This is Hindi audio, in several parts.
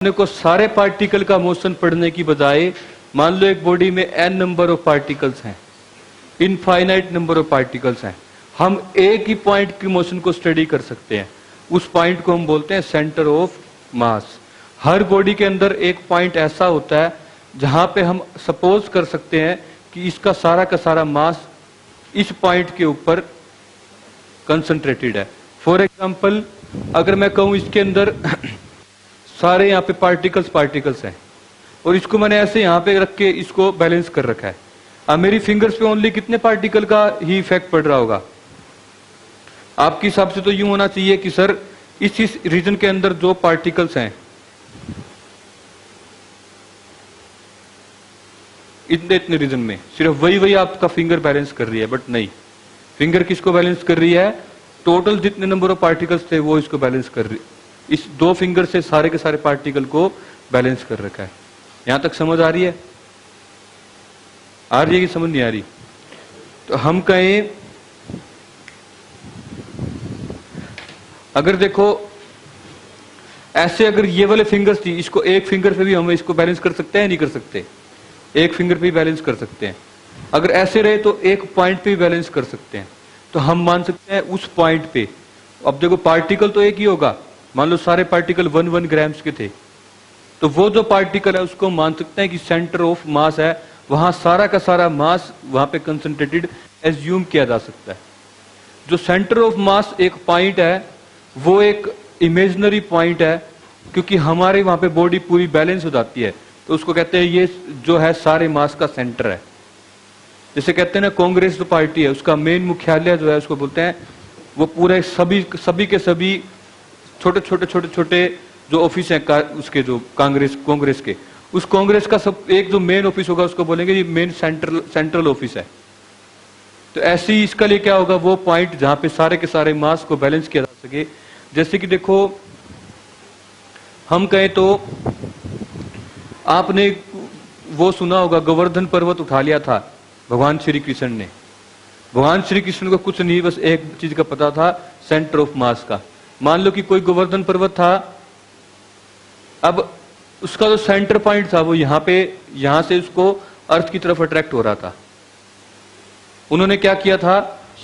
को सारे पार्टिकल का मोशन पढ़ने की बजाय मान लो एक बॉडी में n नंबर ऑफ पार्टिकल्स हैं, इनफाइनाइट नंबर ऑफ पार्टिकल्स हैं, हम एक ही पॉइंट की मोशन को स्टडी कर सकते हैं। उस पॉइंट को हम बोलते हैं centre of mass. Her body के अंदर एक पॉइंट ऐसा होता है जहां पे हम सपोज कर सकते हैं कि इसका सारा का सारा मास इस पॉइंट के ऊपर कंसंट्रेटेड है। फॉर एग्जाम्पल, अगर मैं कहूं इसके अंदर सारे यहाँ पे पार्टिकल्स हैं और इसको मैंने ऐसे यहाँ पे रख के इसको बैलेंस कर रखा है। अब मेरी फिंगर्स पे ओनली कितने पार्टिकल का ही इफेक्ट पड़ रहा होगा? आपके हिसाब से तो यूं होना चाहिए कि सर इस रीजन के अंदर जो पार्टिकल्स हैं इतने इतने रीजन में सिर्फ वही आपका फिंगर बैलेंस कर रही है, बट नहीं, फिंगर किसको बैलेंस कर रही है? टोटल जितने नंबर ऑफ पार्टिकल्स थे वो इसको बैलेंस कर रही है। इस दो फिंगर से सारे के सारे पार्टिकल को बैलेंस कर रखा है। यहां तक समझ आ रही है? आ रही है कि समझ नहीं आ रही? तो हम कहें, अगर देखो ऐसे अगर ये वाले फिंगर्स थी, इसको एक फिंगर पे भी हम इसको बैलेंस कर सकते हैं, नहीं कर सकते? एक फिंगर पे भी बैलेंस कर सकते हैं। अगर ऐसे रहे तो एक पॉइंट पे भी बैलेंस कर सकते हैं। तो हम मान सकते हैं उस पॉइंट पे, अब देखो पार्टिकल तो एक ही होगा, मान लो सारे पार्टिकल 1 ग्राम्स के थे, तो वो जो पार्टिकल है उसको मान सकते हैं कि सेंटर ऑफ मास है, वहां सारा का सारा मास वहां पे कंसंट्रेटेड एज्यूम किया जा सकता है। जो सेंटर ऑफ मास एक पॉइंट है वो एक इमेजिनरी पॉइंट है, क्योंकि हमारे वहां पे बॉडी पूरी बैलेंस हो जाती है, तो उसको कहते हैं ये जो है सारे मास का सेंटर है। जैसे कहते हैं ना, कांग्रेस जो पार्टी है उसका मेन मुख्यालय जो है उसको बोलते हैं, वो पूरे सभी के सभी छोटे जो ऑफिस है उसके, जो कांग्रेस के, उस कांग्रेस का सब एक जो मेन ऑफिस होगा उसको बोलेंगे ये मेन सेंट्रल ऑफिस है। तो ऐसे ही इसका लिए क्या होगा, वो पॉइंट जहां पे सारे के सारे मास को बैलेंस किया जा सके। जैसे कि देखो, हम कहें तो आपने वो सुना होगा, गोवर्धन पर्वत उठा लिया था भगवान श्री कृष्ण ने। भगवान श्री कृष्ण को कुछ नहीं, बस एक चीज का पता था, सेंटर ऑफ मास का। मान लो कि कोई गोवर्धन पर्वत था, अब उसका जो सेंटर पॉइंट था वो यहां से उसको अर्थ की तरफ अट्रैक्ट हो रहा था। उन्होंने क्या किया था,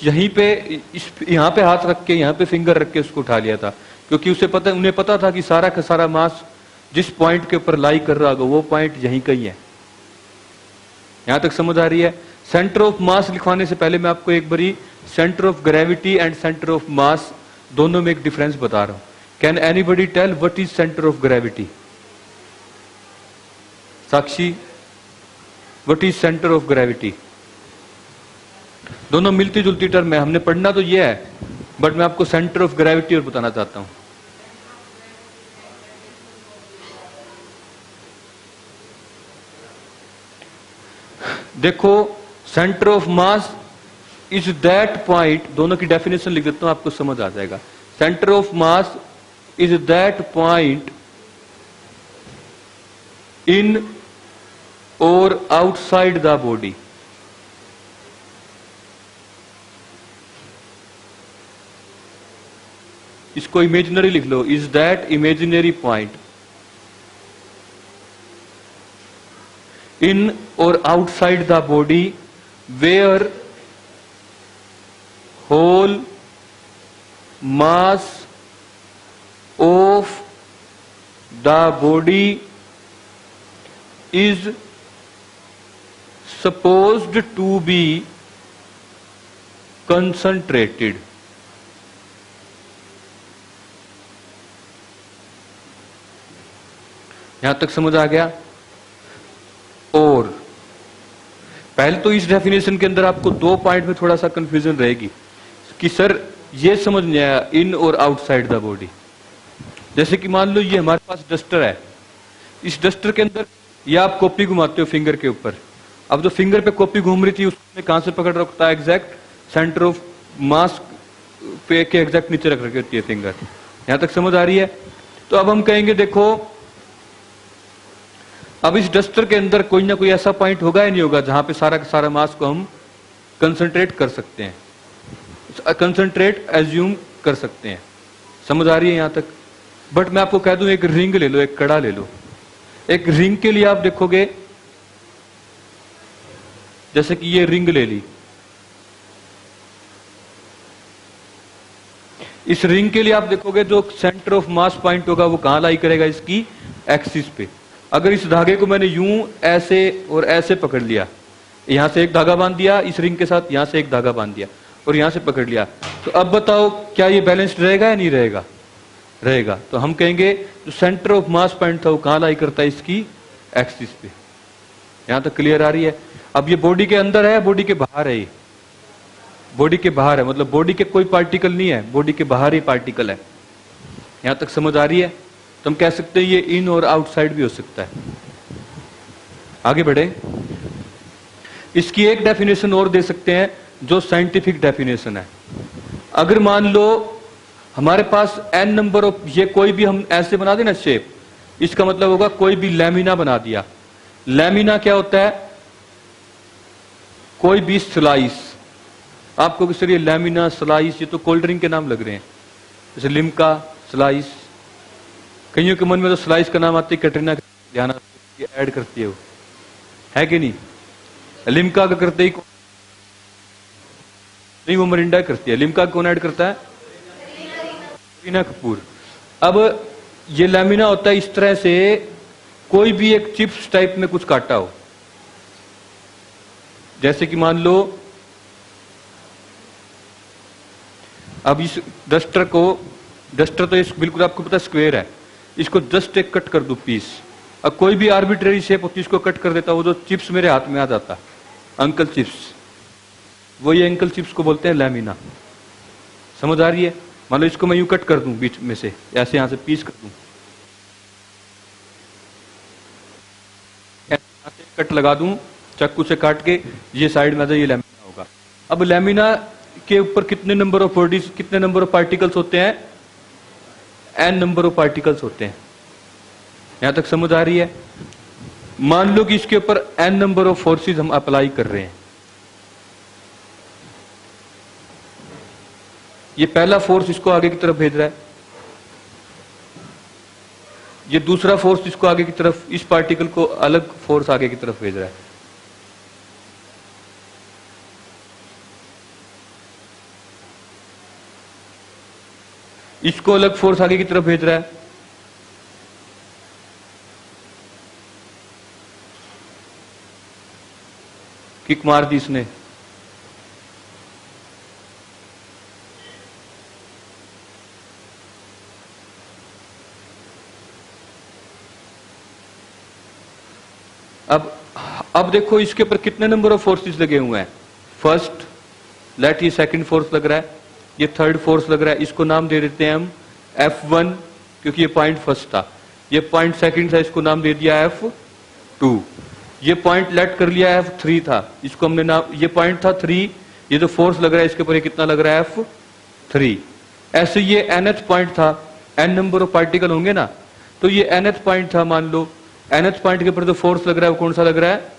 यहीं पे यहां पे हाथ रख के, यहां पे फिंगर रख के उसको उठा लिया था, क्योंकि उन्हें पता था कि सारा का सारा मास जिस पॉइंट के ऊपर लाई कर रहा होगा वो पॉइंट यहीं का ही है। यहां तक समझ आ रही है? सेंटर ऑफ मास लिखवाने से पहले मैं आपको एक बारी centre of gravity and centre of mass दोनों में एक डिफरेंस बता रहा हूं। Can anybody tell what is centre of gravity? Sakshi, what is centre of gravity? दोनों मिलती जुलती टर्म है, हमने पढ़ना तो ये है, बट मैं आपको सेंटर ऑफ ग्रेविटी और बताना चाहता हूं। देखो, centre of mass is that point, दोनों की डेफिनेशन लिख देता हूं, आपको समझ आ जाएगा। Centre of mass is that point in और आउटसाइड द बॉडी। इसको इमेजिनरी लिख लो, is that imaginary point in or outside the body where whole mass of the body is supposed to be concentrated। यहां तक समझ आ गया? और पहले तो इस डेफिनेशन के अंदर आपको दो पॉइंट में थोड़ा सा कंफ्यूजन रहेगी कि सर ये समझ नहीं आया इन और आउटसाइड द बॉडी। जैसे कि मान लो ये हमारे पास डस्टर है, इस डस्टर के अंदर ये आप कॉपी घुमाते हो फिंगर के ऊपर, अब जो फिंगर पे कॉपी घूम रही थी उसने कहां से पकड़ रखता है? एग्जैक्ट सेंटर ऑफ मास पे के एग्जैक्ट नीचे रख रखी होती है फिंगर। यहां तक समझ आ रही है? तो अब हम कहेंगे, देखो अब इस डस्टर के अंदर कोई ना कोई ऐसा पॉइंट होगा या नहीं होगा जहां पे सारा का सारा मास को हम कंसंट्रेट कर सकते हैं, कंसंट्रेट एज्यूम कर सकते हैं। समझ आ रही है यहां तक? बट मैं आपको कह दूं एक रिंग ले लो, एक कड़ा ले लो। एक रिंग के लिए आप देखोगे, जैसे कि ये रिंग ले ली, इस रिंग के लिए आप देखोगे जो सेंटर ऑफ मास पॉइंट होगा वो कहां लाई करेगा, इसकी एक्सिस पे। अगर इस धागे को मैंने यूं ऐसे और ऐसे पकड़ लिया, यहां से एक धागा बांध दिया इस रिंग के साथ, यहां से एक धागा बांध दिया और यहां से पकड़ लिया, तो अब बताओ क्या ये बैलेंस्ड रहेगा या नहीं रहेगा? रहेगा। तो हम कहेंगे जो सेंटर ऑफ मास पॉइंट था वो कहां लाई करता है, इसकी एक्सिस पे। यहां तक क्लियर आ रही है? अब ये बॉडी के अंदर है, बॉडी के बाहर है, ये बॉडी के बाहर है, मतलब बॉडी के कोई पार्टिकल नहीं है, बॉडी के बाहर ही पार्टिकल है। यहां तक समझ आ रही है? तो हम कह सकते हैं ये इन और आउटसाइड भी हो सकता है। आगे बढ़े, इसकी एक डेफिनेशन और दे सकते हैं जो साइंटिफिक डेफिनेशन है। अगर मान लो हमारे पास n नंबर ऑफ, ये कोई भी हम ऐसे बना देना शेप, इसका मतलब होगा कोई भी लैमिना बना दिया। लैमिना क्या होता है? कोई भी स्लाइस। आपको सर ये लैमिना, स्लाइस, ये तो कोल्ड ड्रिंक के नाम लग रहे हैं, जैसे लिम्का, स्लाइस। कईयों के मन में तो स्लाइस का नाम आते ही कैटरीना ध्यान ऐड करती है, वो है कि नहीं? लिम्का का करते ही नहीं, वो मरिंडा करती है। लिम्का कौन ऐड करता है? करीना कपूर। अब ये लैमिना होता है इस तरह से, कोई भी एक चिप्स टाइप में कुछ काटा हो, जैसे कि मान लो अब इस डस्टर को, डस्टर तो इस बिल्कुल आपको पता स्क्वायर है, इसको जस्ट एक कट कर दो पीस। अब कोई भी आर्बिट्रेरी शेप होती है इसको कट कर देता, वो जो चिप्स मेरे हाथ में आ जाता, अंकल चिप्स, वो ये अंकल चिप्स को बोलते हैं लैमिना। समझ आ रही है? मान लो इसको मैं यूं कट कर दूं बीच में से, ऐसे यहां से पीस कर दूं, ऐसे कट लगा दूं चाकू से काट के, ये साइड में आ जाए, ये लैमिना होगा। अब लैमिना के ऊपर कितने नंबर ऑफ बॉडीज, कितने नंबर ऑफ पार्टिकल्स होते हैं? n नंबर ऑफ पार्टिकल्स होते हैं। यहां तक समझ आ रही है? मान लो कि इसके ऊपर n नंबर ऑफ फोर्सेस हम अप्लाई कर रहे हैं। ये पहला फोर्स इसको आगे की तरफ भेज रहा है, ये दूसरा फोर्स इसको आगे की तरफ, इस पार्टिकल को अलग फोर्स आगे की तरफ भेज रहा है। इसको अलग फोर्स आगे की तरफ भेज रहा है। किक मार दी इसने, अब देखो इसके ऊपर कितने नंबर ऑफ फोर्सेस लगे हुए हैं। फर्स्ट, लेट ये सेकंड फोर्स लग रहा है, ये थर्ड फोर्स लग रहा है, इसको नाम दे देते हैं हम F1, क्योंकि ये पॉइंट फर्स्ट था। ये पॉइंट सेकंड था, इसको नाम दे दिया F2। ये पॉइंट लेट कर लिया F3 था, इसको हमने नाम, ये पॉइंट था 3, ये जो फोर्स लग रहा है इसके ऊपर कितना लग रहा है? F3। ऐसे ये nth पॉइंट था, n नंबर ऑफ पार्टिकल होंगे ना, तो ये nth पॉइंट था। मान लो nth पॉइंट के ऊपर जो फोर्स लग रहा है वो कौन सा लग रहा है?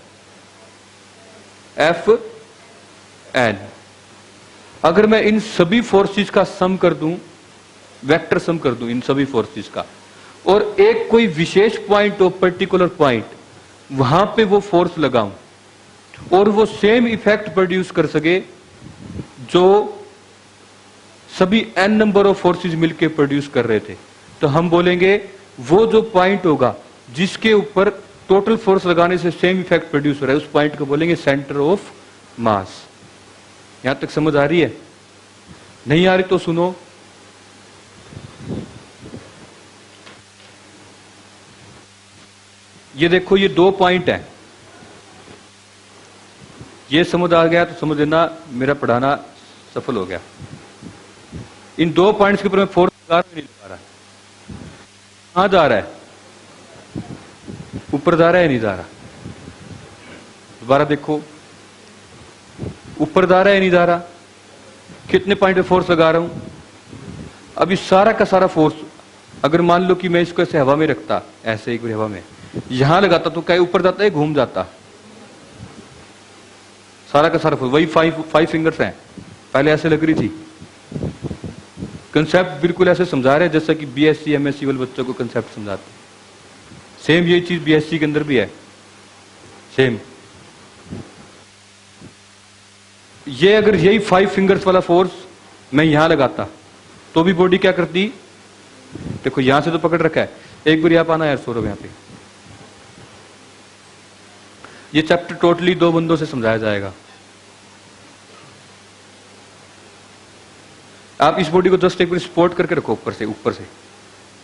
Fn। अगर मैं इन सभी फोर्सेस का सम कर दूं, वेक्टर सम कर दूं इन सभी फोर्सेस का, और एक कोई विशेष पॉइंट हो, पर्टिकुलर पॉइंट, वहां पे वो फोर्स लगाऊं और वो सेम इफेक्ट प्रोड्यूस कर सके जो सभी n नंबर ऑफ फोर्सेस मिलके प्रोड्यूस कर रहे थे, तो हम बोलेंगे वो जो पॉइंट होगा जिसके ऊपर टोटल फोर्स लगाने से सेम इफेक्ट प्रोड्यूस हो रहा है, उस पॉइंट को बोलेंगे सेंटर ऑफ मास। यहां तक समझ आ रही है? नहीं आ रही तो सुनो। ये देखो, ये दो पॉइंट है, ये समझ आ गया तो समझ लेना मेरा पढ़ाना सफल हो गया। इन दो पॉइंट्स के ऊपर मैं फोर्स लगा रहा, नहीं लगा रहा, कहां जा रहा है? ऊपर जा रहा है, नहीं जा रहा? दोबारा देखो, ऊपर जा रहा है, नहीं जा रहा? कितने पॉइंट पे फोर्स लगा रहा हूं? अब इस सारा का सारा फोर्स, अगर मान लो कि मैं इसको ऐसे हवा में रखता, ऐसे एक हवा में यहां लगाता, तो क्या ऊपर जाता है? घूम जाता। सारा का सारा फोर्स, वही फाइव फिंगर्स हैं, पहले ऐसे लग रही थी, कंसेप्ट बिल्कुल ऐसे समझा रहे हैं जैसा कि बीएससी एमएससी वाले बच्चों को कंसेप्ट समझाते हैं। सेम ये चीज बीएससी के अंदर भी है। सेम ये अगर यही 5 फिंगर्स वाला फोर्स मैं यहां लगाता तो भी बॉडी क्या करती? देखो यहां से तो पकड़ रखा है। एक बार आप आना यार सौरभ यहां पे। ये चैप्टर टोटली 2 बंदों से समझाया जाएगा। आप इस बॉडी को जस्ट एक बार सपोर्ट करके रखो ऊपर से।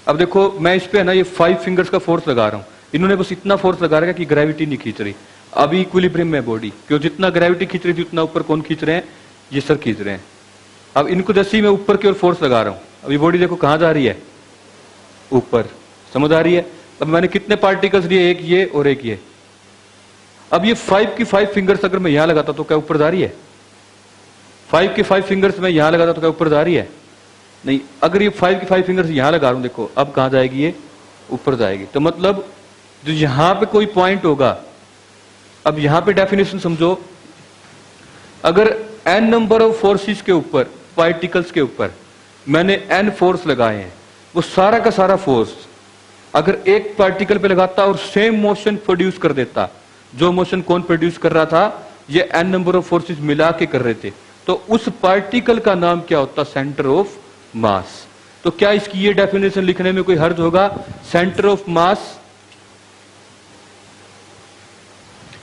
अब देखो मैं इस पे है ना ये 5 फिंगर्स का फोर्स लगा रहा हूं। इन्होंने बस इतना फोर्स लगा रखा है कि ग्रेविटी नहीं खींच रही। अभी इक्विलिब्रियम में बॉडी, क्यों जितना ग्रेविटी खींच रही थी उतना ऊपर कौन खींच रहे हैं? ये सर खींच रहे हैं। अब इनको जैसे ही मैं ऊपर की ओर फोर्स लगा रहा हूं, अभी बॉडी देखो कहां जा रही है? ऊपर। समझ आ रही है? अब मैंने कितने पार्टिकल्स लिए? एक ये और एक ये। अब ये 5 की 5 फिंगर्स अगर मैं यहां लगाता तो क्या ऊपर जा रही है? 5 की 5 फिंगर्स मैं यहां लगाता तो क्या ऊपर जा रही है? नहीं। अगर ये 5 की 5 फिंगर्स यहां लगा रहा हूं, देखो अब कहां जाएगी? ये ऊपर जाएगी। तो मतलब जो यहां पे कोई पॉइंट होगा, अब यहां पे डेफिनेशन समझो, अगर n नंबर ऑफ फोर्सेस के ऊपर, पार्टिकल्स के ऊपर मैंने n फोर्स लगाए हैं, वो सारा का सारा फोर्स अगर एक पार्टिकल पे लगाता और सेम मोशन प्रोड्यूस कर देता, जो मोशन कौन प्रोड्यूस कर रहा था? ये n नंबर ऑफ फोर्सेस मिला के कर रहे थे, तो उस पार्टिकल का नाम क्या होता? सेंटर ऑफ मास। तो क्या इसकी ये डेफिनेशन लिखने में कोई हर्ज होगा? Centre of mass,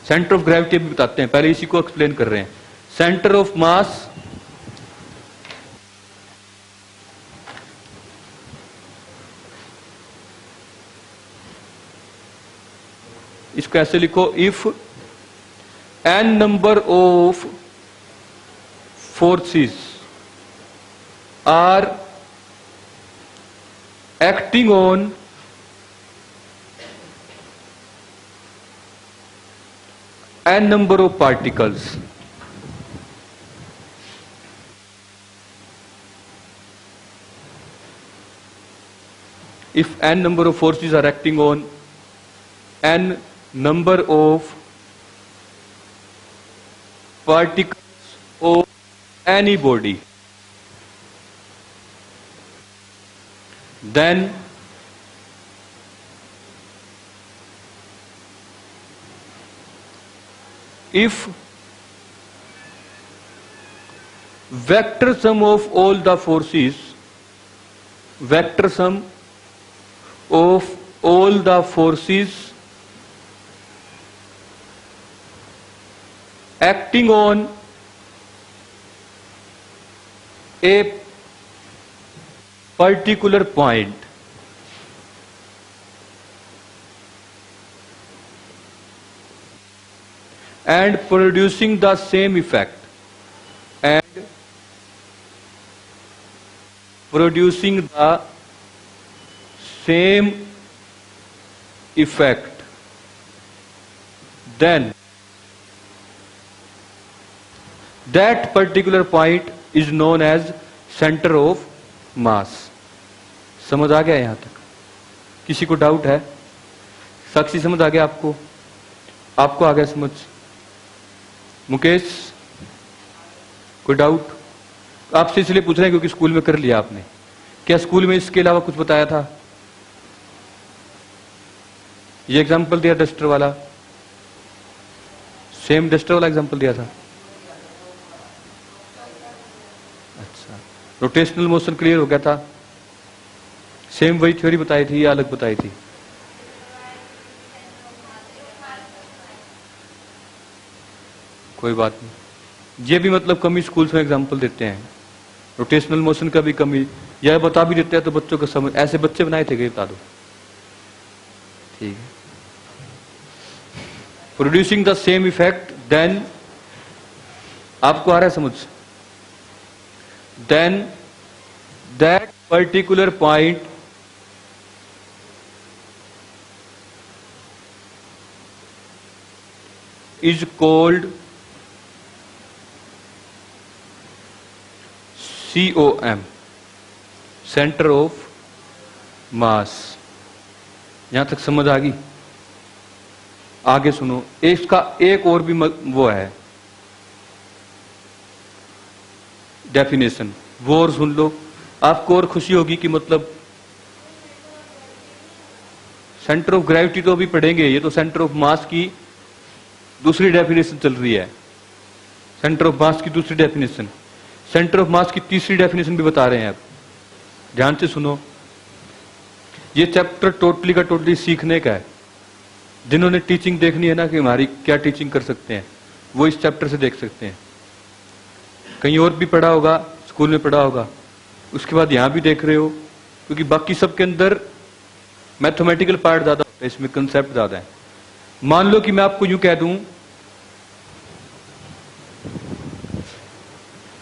centre of gravity भी बताते हैं, पहले इसी को एक्सप्लेन कर रहे हैं। सेंटर ऑफ मास इसको ऐसे लिखो, if n number of forces are acting on n number of particles, if n number of forces are acting on n number of particles of any body, then if vector sum of all the forces, vector sum of all the forces acting on a particular point and producing the same effect, and producing the same effect, then that particular point is known as center of mass. समझ आ गया यहां तक? किसी को डाउट है? साक्षी समझ आ गया आपको? आपको आ गया समझ? मुकेश कोई डाउट? आपसे इसलिए पूछ रहे हैं क्योंकि स्कूल में कर लिया आपने। क्या स्कूल में इसके अलावा कुछ बताया था? ये एग्जांपल दिया डस्टर वाला, सेम डस्टर वाला एग्जांपल दिया था। अच्छा, रोटेशनल मोशन क्लियर हो गया था? सेम वही थ्योरी बताई थी या अलग बताई थी? कोई बात नहीं। ये भी मतलब कमी स्कूल्स में एग्जांपल देते हैं, रोटेशनल मोशन का भी कमी, यह बता भी देते हैं तो बच्चों को समझ, ऐसे बच्चे बनाए थे, बता दो। ठीक है। Producing the same effect, then आपको आ रहा है समझ? Then that particular point is called COM, centre of mass. यहां तक समझ आ गई? आगे सुनो, इसका एक और भी वो है डेफिनेशन, वो और सुन लो। आपको और खुशी होगी कि मतलब सेंटर ऑफ ग्रेविटी तो अभी पढ़ेंगे, ये तो सेंटर ऑफ मास की दूसरी डेफिनेशन चल रही है, सेंटर ऑफ मास की दूसरी डेफिनेशन, सेंटर ऑफ मास की तीसरी डेफिनेशन भी बता रहे हैं। आप ध्यान से सुनो, ये चैप्टर टोटली का टोटली सीखने का है। जिन्होंने टीचिंग देखनी है ना कि हमारी क्या टीचिंग कर सकते हैं, वो इस चैप्टर से देख सकते हैं। कहीं और भी पढ़ा होगा, स्कूल में पढ़ा होगा, उसके बाद यहां भी देख रहे हो, क्योंकि बाकी सबके अंदर मैथमेटिकल पार्ट ज्यादा होता है, इसमें कंसेप्ट ज्यादा है। मान लो कि मैं आपको यूं कह दूं,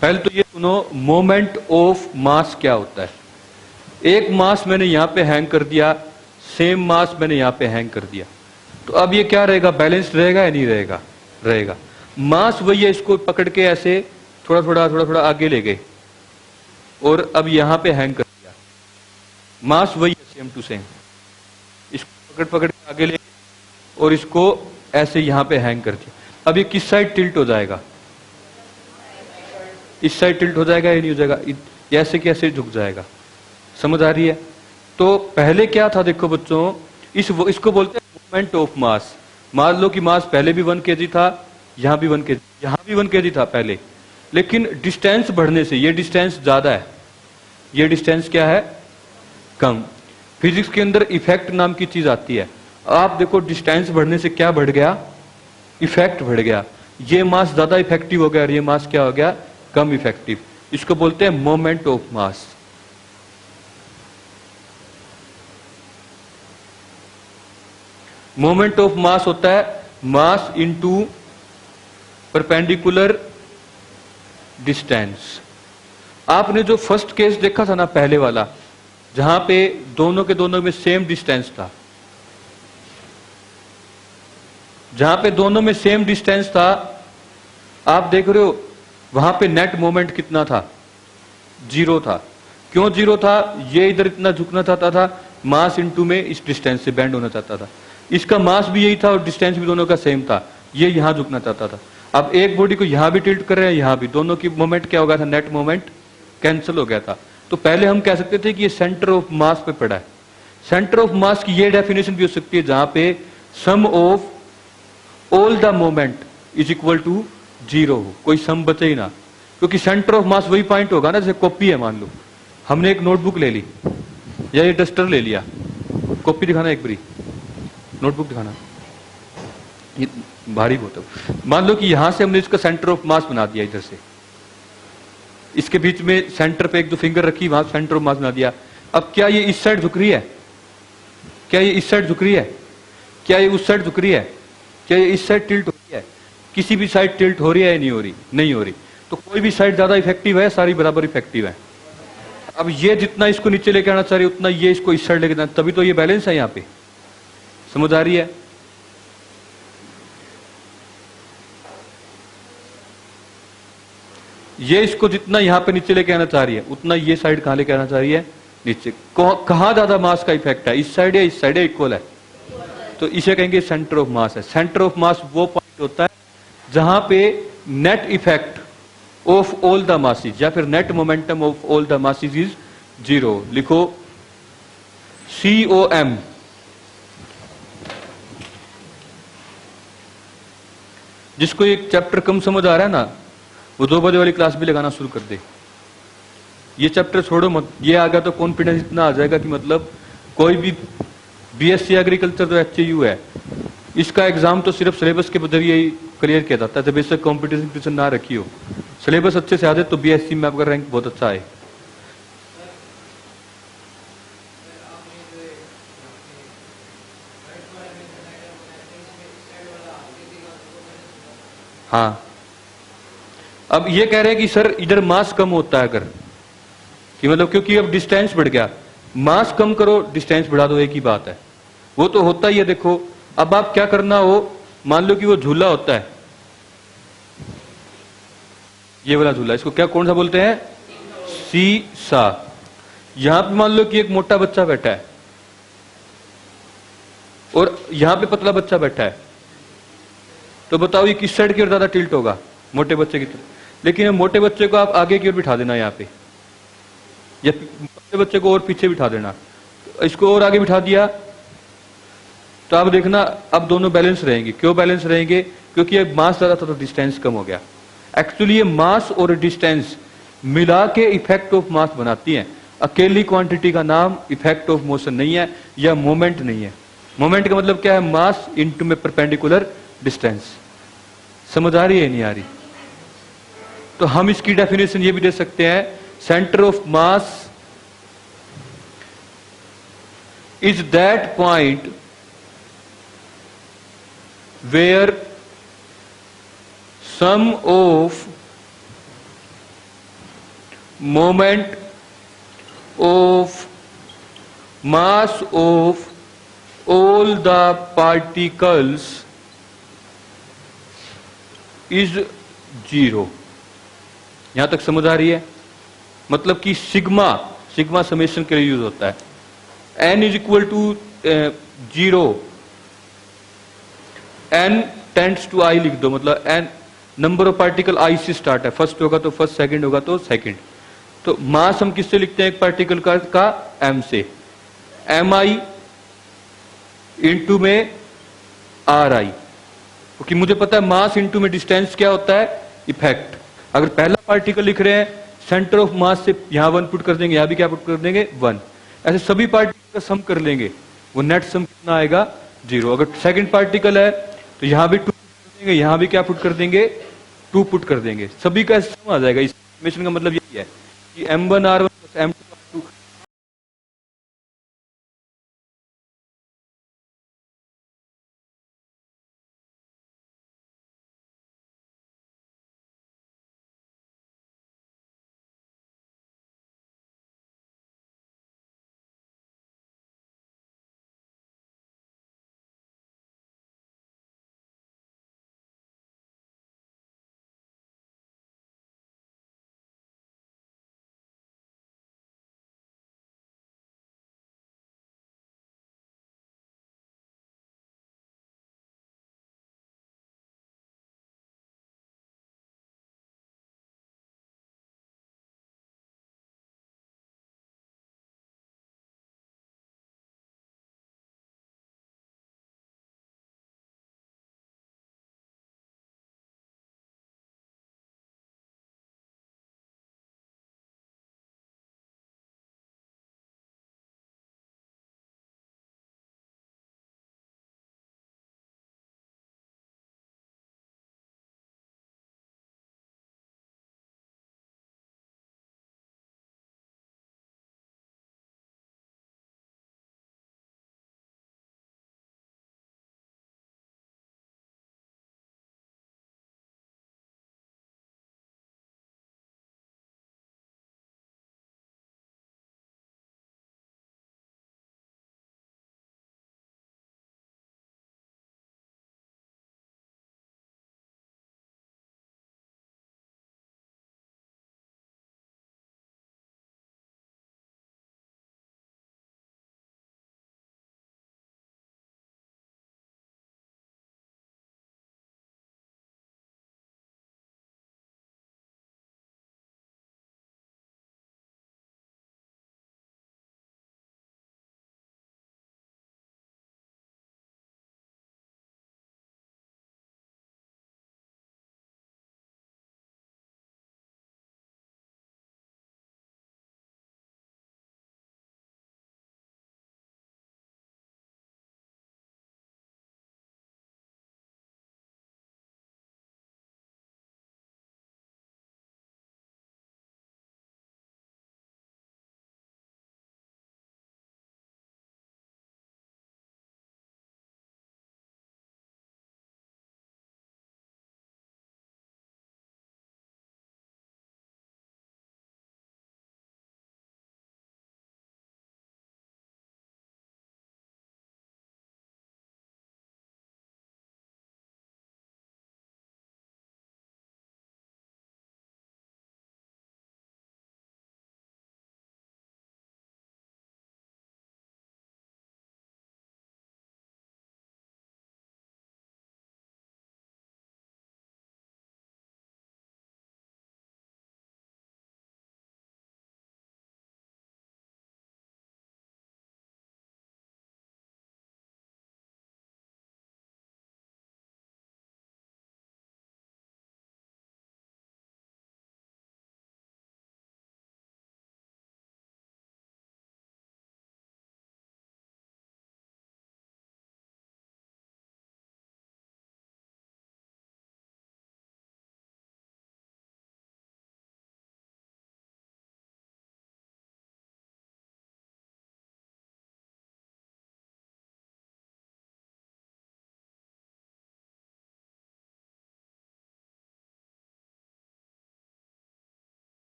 पहले तो ये सुनो, मोमेंट ऑफ मास क्या होता है। एक मास मैंने यहां पे हैंग कर दिया, सेम मास मैंने यहां पे हैंग कर दिया, तो अब ये क्या रहेगा, बैलेंस रहेगा या नहीं रहेगा? रहेगा। मास वही है, इसको पकड़ के ऐसे थोड़ा थोड़ा आगे ले गए और अब यहां पे हैंग कर दिया, मास वही है, सेम टू सेम। इसको पकड़ के आगे ले गए और इसको ऐसे यहां पे हैंग कर दिया। अब ये किस साइड टिल्ट हो जाएगा? इस साइड टिल्ट हो जाएगा या नहीं हो जाएगा? ऐसे कैसे झुक जाएगा? समझ आ रही है? तो पहले क्या था देखो बच्चों, इसको बोलते हैं मोमेंट ऑफ मास। मान लो कि मास पहले भी 1 kg था, यहां भी 1 kg, यहां भी 1 kg था पहले, लेकिन डिस्टेंस बढ़ने से ये डिस्टेंस ज्यादा है, ये डिस्टेंस क्या है? कम। फिजिक्स के अंदर इफेक्ट नाम की चीज आती है। आप देखो डिस्टेंस बढ़ने से क्या बढ़ गया? इफेक्ट बढ़ गया। ये मास ज्यादा इफेक्टिव हो गया और ये मास क्या हो गया? कम इफेक्टिव। इसको बोलते हैं moment of mass. Moment of mass होता है मास इनटू परपेंडिकुलर डिस्टेंस। आपने जो फर्स्ट केस देखा था ना, पहले वाला, जहां पे दोनों के दोनों में सेम डिस्टेंस था, जहां पे दोनों में सेम डिस्टेंस था, आप देख रहे हो वहां पे नेट मोमेंट कितना था? 0 था। क्यों 0 था? ये इधर इतना झुकना चाहता था, मास इनटू में इस डिस्टेंस से बैंड होना चाहता था। इसका मास भी यही था और डिस्टेंस भी दोनों का सेम था, ये यहां झुकना चाहता था। अब एक बॉडी को यहां भी टिल्ट कर रहे हैं, यहां भी, दोनों की मोमेंट क्या हो गया था? नेट मोमेंट कैंसिल हो गया था। तो पहले हम कह सकते थे कि ये सेंटर ऑफ मास पे पड़ा है। सेंटर ऑफ मास की ये डेफिनेशन भी हो सकती है जहां पे sum of all the moment is equal to 0 हो, कोई सम बचे ही ना, क्योंकि सेंटर ऑफ मास वही पॉइंट होगा ना। जैसे कॉपी है, मान लो हमने एक नोटबुक ले ली या ये डस्टर ले लिया, कॉपी दिखाना एक बारी, नोटबुक दिखाना, ये भारी बहुत है। मान लो कि यहां से हमने इसका सेंटर ऑफ मास बना दिया, इधर से इसके बीच में सेंटर पे एक दो फिंगर रखी, वहां सेंटर ऑफ मास बना दिया। अब क्या ये इस साइड झुक रही है? क्या ये इस साइड झुक रही है? क्या ये उस साइड झुक रही है? क्या ये इस साइड टिल्ट हो रही है? किसी भी साइड टिल्ट हो रही है या नहीं हो रही? नहीं हो रही। तो कोई भी साइड ज्यादा इफेक्टिव है, सारी बराबर इफेक्टिव है। अब ये जितना इसको नीचे लेके आना चाह रही है, उतना ये इसको इस साइड लेके जाना, तभी तो ये बैलेंस है। यहां पे समझ आ रही है? ये इसको जितना यहां पे नीचे लेके आना चाह रही है, उतना ये साइड कहां लेके आना चाह रही है? नीचे। कहां ज्यादा मास का इफेक्ट है? इस साइड या इस साइड? इक्वल है, तो इसे कहेंगे सेंटर ऑफ मास है। सेंटर ऑफ मास वो पॉइंट होता है जहां पे net effect of all the masses या फिर net momentum of all the masses is 0। लिखो COM। जिसको एक चैप्टर कम समझ आ रहा है ना, वो 2 बजे वाली क्लास भी लगाना शुरू कर दे। ये चैप्टर छोड़ो मत, ये आ गया तो कॉन्फिडेंस इतना आ जाएगा कि मतलब कोई भी BSc एग्रीकल्चर तो HAU है, इसका एग्जाम तो सिर्फ सिलेबस के जरिए ही क्लियर किया जाता है। जब बेशक कॉम्पिटिशन ना रखी हो, सिलेबस अच्छे से आ जाए तो BSc में आपका रैंक बहुत अच्छा है। हाँ, अब ये कह रहे हैं कि सर इधर मास कम होता है, अगर कि मतलब क्योंकि अब डिस्टेंस बढ़ गया, मास कम करो डिस्टेंस बढ़ा दो, एक ही बात है। वो तो होता ही है। देखो अब आप क्या करना हो, मान लो कि वो झूला होता है, ये वाला झूला, इसको क्या कौन सा बोलते हैं? सीसा। यहां पे मान लो कि एक मोटा बच्चा बैठा है और यहां पे पतला बच्चा बैठा है, तो बताओ ये किस साइड की ओर ज्यादा टिल्ट होगा? मोटे बच्चे की तरफ। लेकिन मोटे बच्चे को आप आगे की ओर बिठा देना, यहाँ पे या बच्चे को और पीछे बिठा देना, इसको और आगे बिठा दिया, तो अब देखना अब दोनों बैलेंस रहेंगे। क्यों बैलेंस रहेंगे? क्योंकि ये मास ज्यादा था तो डिस्टेंस कम हो गया। एक्चुअली ये मास और डिस्टेंस मिला के इफेक्ट ऑफ मास बनाती हैं। अकेली क्वांटिटी का नाम इफेक्ट ऑफ मोशन नहीं है या मोमेंट नहीं है। मोमेंट का मतलब क्या है? मास इनटू में परपेंडिकुलर डिस्टेंस। समझ आ रही है नहीं आ रही? तो हम इसकी डेफिनेशन ये भी दे सकते हैं, centre of mass is that point where sum of moment of mass of all the particles is 0। यहां तक समझ आ रही है? मतलब कि सिग्मा समेशन के लिए यूज होता है। n is equal to 0, n tends to i लिख दो, मतलब n number of particle i से स्टार्ट है। फर्स्ट होगा तो फर्स्ट, सेकंड होगा तो सेकंड। तो मास हम किससे लिखते हैं एक पार्टिकल का m से, mi इंटू में ri, क्योंकि मुझे पता है मास इंटू में डिस्टेंस क्या होता है? इफेक्ट। अगर पहला पार्टिकल लिख रहे हैं, सेंटर ऑफ मास से यहां 1 पुट कर देंगे, यहां भी क्या पुट कर देंगे? 1। ऐसे सभी पार्टिकल का सम कर लेंगे, वो नेट सम कितना आएगा? 0। अगर सेकंड पार्टिकल है तो यहां भी 2 पुट कर देंगे, यहां भी क्या पुट कर देंगे? 2 पुट कर देंगे, सभी का सम आ जाएगा। इस इक्वेशन का मतलब यही है कि m1r1 m2